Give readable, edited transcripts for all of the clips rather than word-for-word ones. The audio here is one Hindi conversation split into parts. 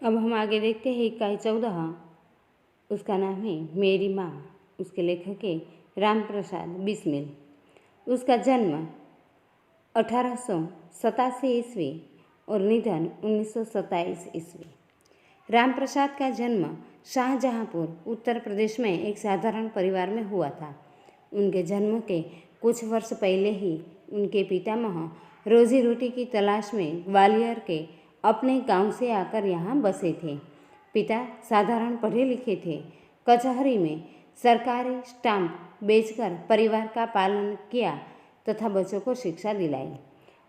अब हम आगे देखते हैं इकाई 14। उसका नाम है मेरी माँ। उसके लेखक है राम प्रसाद बिस्मिल। उसका जन्म 1887 ईस्वी और निधन 1927 ईस्वी। राम प्रसाद का जन्म शाहजहाँपुर उत्तर प्रदेश में एक साधारण परिवार में हुआ था। उनके जन्म के कुछ वर्ष पहले ही उनके पितामह रोजी रोटी की तलाश में ग्वालियर के अपने गांव से आकर यहाँ बसे थे। पिता साधारण पढ़े लिखे थे। कचहरी में सरकारी स्टाम्प बेचकर परिवार का पालन किया तथा बच्चों को शिक्षा दिलाई।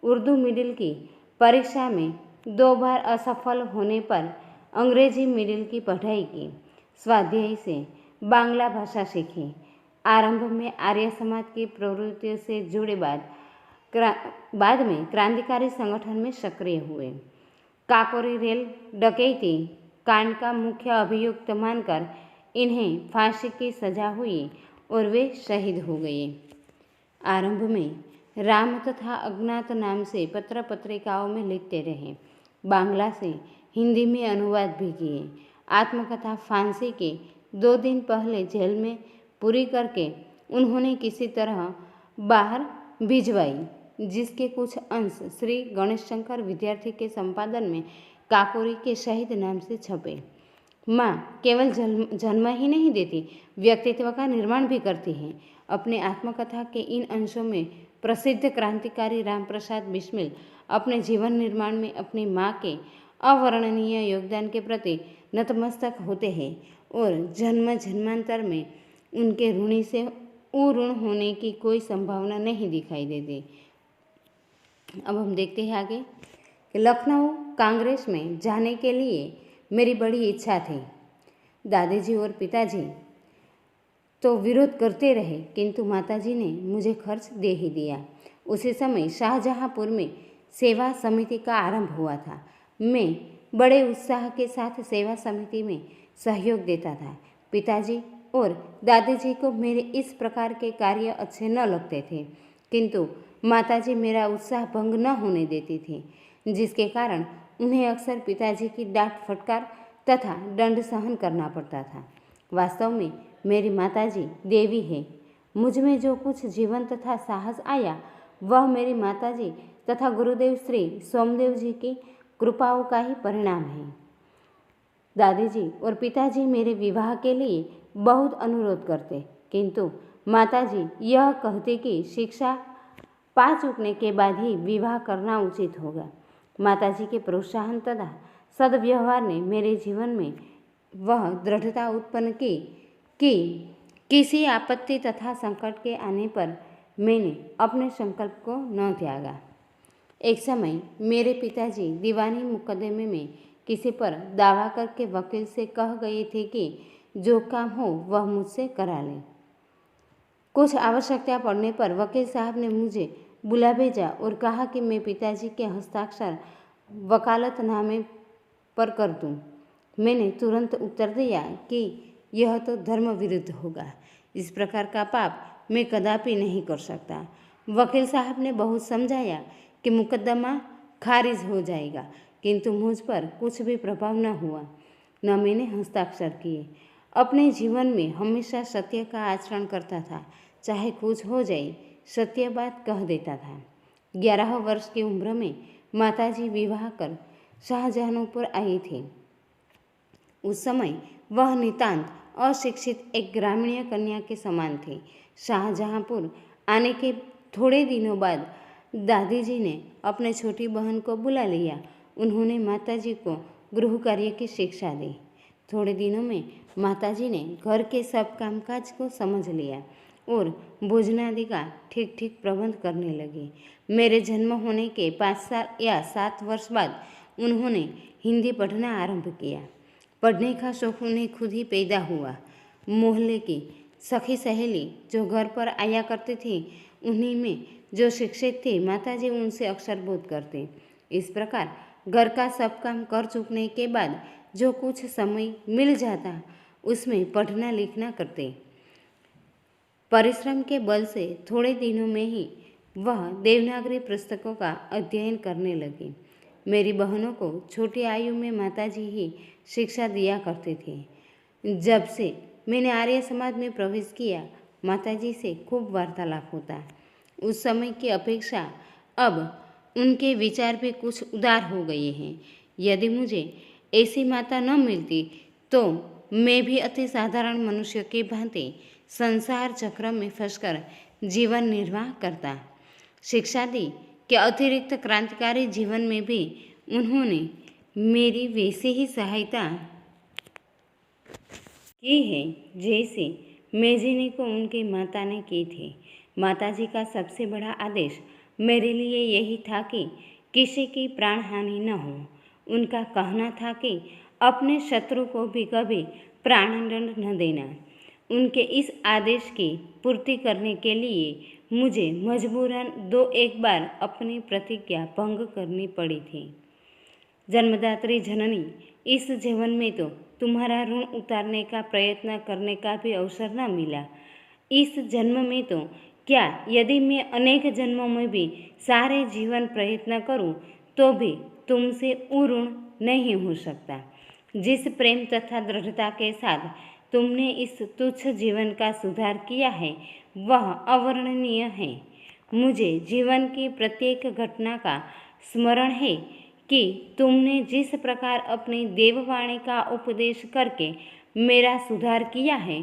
उर्दू मिडिल की परीक्षा में 2 बार असफल होने पर अंग्रेजी मिडिल की पढ़ाई की। स्वाध्याय से बांग्ला भाषा सीखी। आरंभ में आर्य समाज की प्रवृत्तियों से जुड़े बाद में क्रांतिकारी संगठन में सक्रिय हुए। काकोरी रेल डकैती कांड का मुख्य अभियुक्त मानकर इन्हें फांसी की सजा हुई और वे शहीद हो गए। आरंभ में राम तथा अज्ञात नाम से पत्र पत्रिकाओं में लिखते रहे। बांग्ला से हिंदी में अनुवाद भी किए। आत्मकथा फांसी के 2 दिन पहले जेल में पूरी करके उन्होंने किसी तरह बाहर भिजवाई, जिसके कुछ अंश श्री गणेश शंकर विद्यार्थी के संपादन में काकोरी के शहीद नाम से छपे। माँ केवल जन्म ही नहीं देती, व्यक्तित्व का निर्माण भी करती है। अपने आत्मकथा के इन अंशों में प्रसिद्ध क्रांतिकारी राम प्रसाद बिस्मिल अपने जीवन निर्माण में अपनी माँ के अवर्णनीय योगदान के प्रति नतमस्तक होते हैं और जन्म जन्मांतर में उनके ऋणी से अऋण होने की कोई संभावना नहीं दिखाई देती। अब हम देखते हैं आगे कि लखनऊ कांग्रेस में जाने के लिए मेरी बड़ी इच्छा थी। दादाजी और पिताजी तो विरोध करते रहे, किंतु माताजी ने मुझे खर्च दे ही दिया। उसी समय शाहजहाँपुर में सेवा समिति का आरंभ हुआ था। मैं बड़े उत्साह के साथ सेवा समिति में सहयोग देता था। पिताजी और दादाजी को मेरे इस प्रकार के कार्य अच्छे न लगते थे, किंतु माताजी मेरा उत्साह भंग न होने देती थी, जिसके कारण उन्हें अक्सर पिताजी की डांट फटकार तथा दंड सहन करना पड़ता था। वास्तव में मेरी माताजी देवी है। मुझ में जो कुछ जीवन तथा साहस आया वह मेरी माताजी तथा गुरुदेव श्री सोमदेव जी की कृपाओं का ही परिणाम है। दादाजी और पिताजी मेरे विवाह के लिए बहुत अनुरोध करते, किंतु माताजी यह कहते कि शिक्षा पा चुकने के बाद ही विवाह करना उचित होगा। माताजी के प्रोत्साहन तथा सद्व्यवहार ने मेरे जीवन में वह दृढ़ता उत्पन्न की कि किसी आपत्ति तथा संकट के आने पर मैंने अपने संकल्प को न त्यागा। एक समय मेरे पिताजी दीवानी मुकदमे में किसी पर दावा करके वकील से कह गए थे कि जो काम हो वह मुझसे करा ले। कुछ आवश्यकता पड़ने पर वकील साहब ने मुझे बुला भेजा और कहा कि मैं पिताजी के हस्ताक्षर वकालतनामे पर कर दूं। मैंने तुरंत उत्तर दिया कि यह तो धर्म विरुद्ध होगा। इस प्रकार का पाप मैं कदापि नहीं कर सकता। वकील साहब ने बहुत समझाया कि मुकदमा खारिज हो जाएगा, किंतु मुझ पर कुछ भी प्रभाव न हुआ, न मैंने हस्ताक्षर किए। अपने जीवन में हमेशा सत्य का आचरण करता था। चाहे कुछ हो जाए, सत्य बात कह देता था। 11 वर्ष की उम्र में माताजी विवाह कर शाहजहाँपुर आई थी। उस समय वह नितांत अशिक्षित एक ग्रामीण कन्या के समान थी। शाहजहाँपुर आने के थोड़े दिनों बाद दादाजी ने अपने छोटी बहन को बुला लिया। उन्होंने माताजी को गृह कार्य की शिक्षा दी। थोड़े दिनों में माताजी ने घर के सब कामकाज को समझ लिया और भोजनादि का ठीक ठीक प्रबंध करने लगी। मेरे जन्म होने के 5 या 7 वर्ष बाद उन्होंने हिंदी पढ़ना आरंभ किया। पढ़ने का शौक उन्हें खुद ही पैदा हुआ। मोहल्ले की सखी सहेली जो घर पर आया करती थी, उन्हीं में जो शिक्षित थे, माताजी उनसे अक्षर बोध करते। इस प्रकार घर का सब काम कर चुकने के बाद जो कुछ समय मिल जाता, उसमें पढ़ना लिखना करते। परिश्रम के बल से थोड़े दिनों में ही वह देवनागरी पुस्तकों का अध्ययन करने लगी। मेरी बहनों को छोटी आयु में माताजी ही शिक्षा दिया करते थे। जब से मैंने आर्य समाज में प्रवेश किया, माताजी से खूब वार्तालाप होता। उस समय की अपेक्षा अब उनके विचार भी कुछ उदार हो गए हैं। यदि मुझे ऐसी माता न मिलती तो मैं भी अति साधारण मनुष्य की भांति संसार चक्र में फंसकर जीवन निर्वाह करता। शिक्षा दी के अतिरिक्त क्रांतिकारी जीवन में भी उन्होंने मेरी वैसे ही सहायता की है जैसे मेजिनी को उनकी माता ने की थी। माताजी का सबसे बड़ा आदेश मेरे लिए यही था कि किसी की प्राण हानि न हो। उनका कहना था कि अपने शत्रु को भी कभी प्राणदंड न देना। उनके इस आदेश की पूर्ति करने के लिए मुझे मजबूरन 2-1 बार अपनी प्रतिज्ञा भंग करनी पड़ी थी। जन्मदात्री जननी, इस जीवन में तो तुम्हारा ऋण उतारने का प्रयत्न करने का भी अवसर न मिला। इस जन्म में तो क्या, यदि मैं अनेक जन्मों में भी सारे जीवन प्रयत्न करूं तो भी तुमसे ऋण नहीं हो सकता। जिस प्रेम तथा दृढ़ता के साथ तुमने इस तुच्छ जीवन का सुधार किया है वह अवर्णनीय है। मुझे जीवन की प्रत्येक घटना का स्मरण है कि तुमने जिस प्रकार अपनी देववाणी का उपदेश करके मेरा सुधार किया है,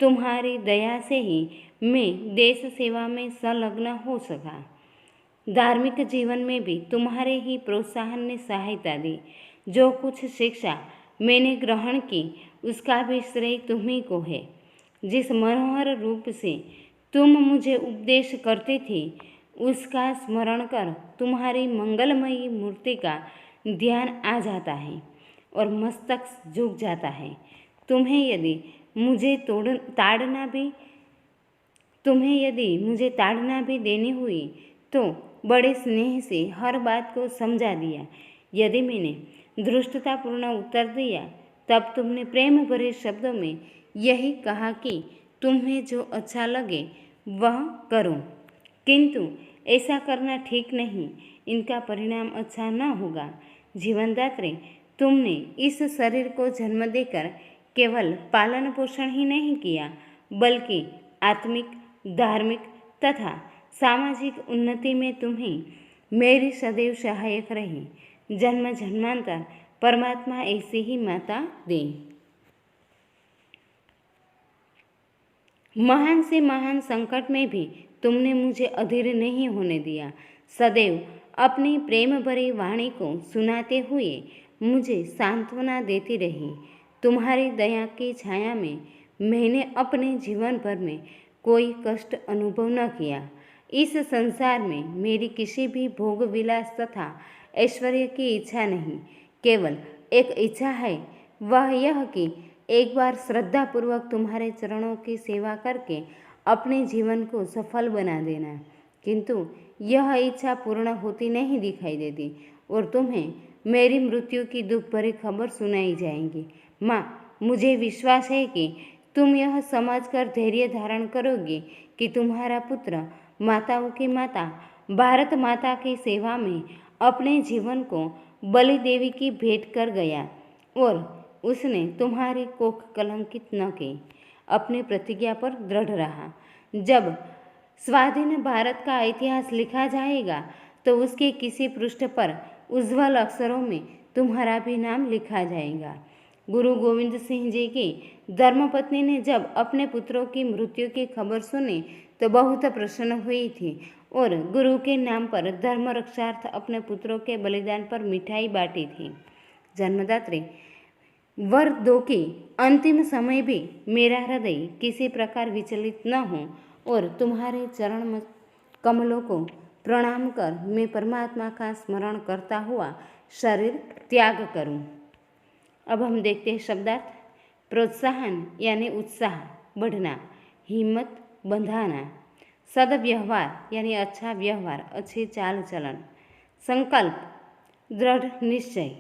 तुम्हारी दया से ही मैं देश सेवा में संलग्न हो सका। धार्मिक जीवन में भी तुम्हारे ही प्रोत्साहन ने सहायता दी। जो कुछ शिक्षा मैंने ग्रहण की उसका भी श्रेय तुम्ही को है। जिस मनोहर रूप से तुम मुझे उपदेश करते थे उसका स्मरण कर तुम्हारी मंगलमयी मूर्ति का ध्यान आ जाता है और मस्तक झुक जाता है। तुम्हें यदि मुझे ताड़ना भी देनी हुई तो बड़े स्नेह से हर बात को समझा दिया। यदि मैंने धृष्टतापूर्ण उत्तर दिया तब तुमने प्रेम भरे शब्दों में यही कहा कि तुम्हें जो अच्छा लगे वह करो, किंतु ऐसा करना ठीक नहीं, इनका परिणाम अच्छा न होगा। जीवनदात्री, तुमने इस शरीर को जन्म देकर केवल पालन पोषण ही नहीं किया बल्कि आत्मिक, धार्मिक तथा सामाजिक उन्नति में तुम्हें मेरी सदैव सहायक रही। जन्म जन्मांतर परमात्मा ऐसी ही माता दे। महान से महान संकट में भी तुमने मुझे अधीर नहीं होने दिया। सदैव अपनी प्रेम भरी वाणी को सुनाते हुए मुझे सांत्वना देती रही। तुम्हारी दया की छाया में मैंने अपने जीवन भर में कोई कष्ट अनुभव न किया। इस संसार में मेरी किसी भी भोग विलास तथा ऐश्वर्य की इच्छा नहीं, केवल एक इच्छा है, वह यह कि एक बार श्रद्धापूर्वक तुम्हारे चरणों की सेवा करके अपने जीवन को सफल बना देना। किंतु यह इच्छा पूर्ण होती नहीं दिखाई देती और तुम्हें मेरी मृत्यु की दुख भरी खबर सुनाई जाएगी। माँ, मुझे विश्वास है कि तुम यह समझकर धैर्य धारण करोगे कि तुम्हारा पुत्र माताओं की माता भारत माता की सेवा में अपने जीवन को बलि देवी की भेंट कर गया और उसने तुम्हारी कोख कलंकित न की। अपनी प्रतिज्ञा पर दृढ़ रहा। जब स्वाधीन भारत का इतिहास लिखा जाएगा तो उसके किसी पृष्ठ पर उज्ज्वल अक्षरों में तुम्हारा भी नाम लिखा जाएगा। गुरु गोविंद सिंह जी की धर्मपत्नी ने जब अपने पुत्रों की मृत्यु की खबर सुनी तो बहुत प्रसन्न हुई थी और गुरु के नाम पर धर्म रक्षार्थ अपने पुत्रों के बलिदान पर मिठाई बांटी थी। जन्मदात्री, वर दो कि अंतिम समय भी मेरा हृदय किसी प्रकार विचलित न हो और तुम्हारे चरण कमलों को प्रणाम कर मैं परमात्मा का स्मरण करता हुआ शरीर त्याग करूं। अब हम देखते हैं शब्दार्थ। प्रोत्साहन यानी उत्साह बढ़ना, हिम्मत बंधाना। सदव्यवहार यानी अच्छा व्यवहार, अच्छी चाल चलन। संकल्प दृढ़ निश्चय।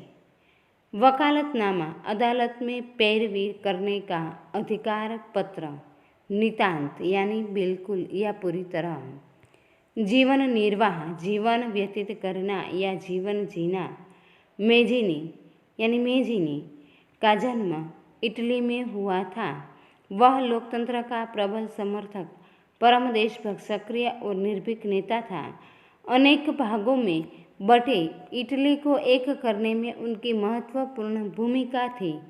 वकालतनामा अदालत में पैरवी करने का अधिकार पत्र। नितांत यानी बिल्कुल या पूरी तरह। जीवन निर्वाह जीवन व्यतीत करना या जीवन जीना। मेजीनी का जन्म इटली में हुआ था। वह लोकतंत्र का प्रबल समर्थक, परम देशभक्त, सक्रिय और निर्भीक नेता था। अनेक भागों में बटे इटली को एक करने में उनकी महत्वपूर्ण भूमिका थी।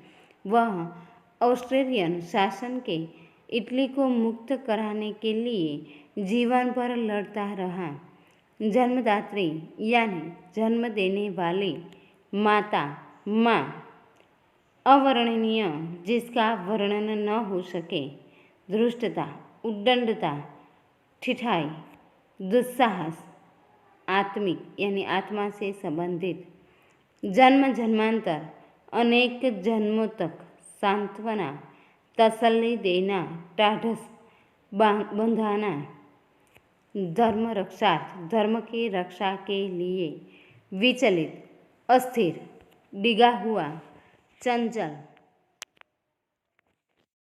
वह ऑस्ट्रियन शासन के इटली को मुक्त कराने के लिए जीवन भर लड़ता रहा। जन्मदात्री यानी जन्म देने वाली माता, माँ अवर्णनीय, जिसका वर्णन न हो सके, धृष्टता, उद्दंडता, ठिठाई, दुस्साहस, आत्मिक यानी आत्मा से संबंधित, जन्म जन्मांतर, अनेक जन्मों तक सांत्वना, तसल्ली देना, ढाढ़स बंधाना, धर्म रक्षार्थ, धर्म की रक्षा के लिए, विचलित, अस्थिर, डिगा हुआ, चंचल,